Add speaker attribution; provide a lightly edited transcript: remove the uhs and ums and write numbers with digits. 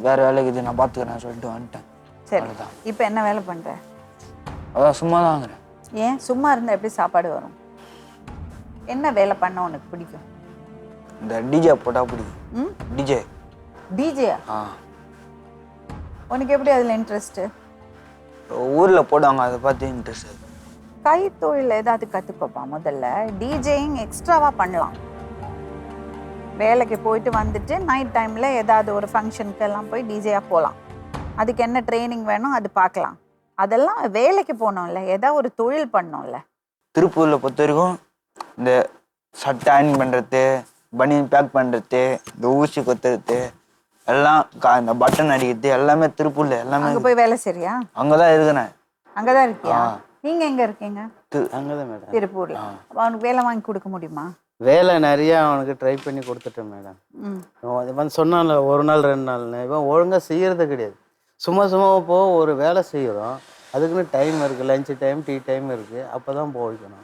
Speaker 1: வேற வேலைக்கு இது நான் பார்த்துக்கிறேன் சொல்லிட்டு வந்துட்டேன்.
Speaker 2: சரி,
Speaker 1: அவ்வளோதான்.
Speaker 2: இப்போ என்ன வேலை பண்ற?
Speaker 1: அதான் சும்மா தாங்கிறேன்.
Speaker 2: ஏன் சும்மா இருந்தா எப்படி சாப்பாடு வரும்? என்ன வேலை பண்ண உனக்கு பிடிக்கும்?
Speaker 1: இந்த டிஜே போட்டால் பிடிக்கும்.
Speaker 2: ம்
Speaker 1: டிஜே.
Speaker 2: டிஜேயா?
Speaker 1: ஆ,
Speaker 2: உனக்கு எப்படி அதில் இன்ட்ரெஸ்ட்டு?
Speaker 1: ஊரில் போடுவாங்க, அதை பார்த்து இன்ட்ரெஸ்ட்.
Speaker 2: கைத்தொழில் ஏதாவது கற்றுக்கோப்பா. முதல்ல டிஜேயிங் எக்ஸ்ட்ராவாக பண்ணலாம். வேலைக்கு போயிட்டு வந்துட்டு நைட் டைமில் ஏதாவது ஒரு ஃபங்க்ஷனுக்கு எல்லாம் போய் டிஜேயாக போகலாம். அதுக்கு என்ன ட்ரைனிங் வேணும் அது பார்க்கலாம். அதெல்லாம் வேலைக்கு போகணும்ல, ஏதாவது ஒரு தொழில் பண்ணோம்ல.
Speaker 1: திருப்பூரில் பொறுத்த வரைக்கும் இந்த சட்டை அயன் பண்ணுறது, பனியன் பேக் பண்ணுறது, இந்த ஊசி கொத்துறது எல்லாம் இந்த பட்டன் அடிக்கிறது எல்லாமே திருப்பூரில் எல்லாமே.
Speaker 2: அங்கே போய் வேலை சரியா?
Speaker 1: அங்கே தான் இருக்கிறேன்.
Speaker 2: அங்கே தான் இருக்கியா? நீங்கள் எங்கே இருக்கீங்க?
Speaker 3: அங்கே தான் மேடம்.
Speaker 2: திருப்பூரில். அவனுக்கு வேலை வாங்கி கொடுக்க முடியுமா?
Speaker 3: வேலை நிறையா அவனுக்கு ட்ரை பண்ணி கொடுத்துட்டேன் மேடம்.
Speaker 2: ம்
Speaker 3: இவன் சொன்னான்ல ஒரு நாள் 2 நாள்னு, இவன் ஒழுங்காக செய்கிறது கிடையாது. சும்மா சும்மா ஒரு வேலை செய்கிறோம், அதுக்குன்னு டைம் இருக்குது, லஞ்சு டைம் டீ டைம் இருக்குது, அப்போ தான் போய்க்கணும்.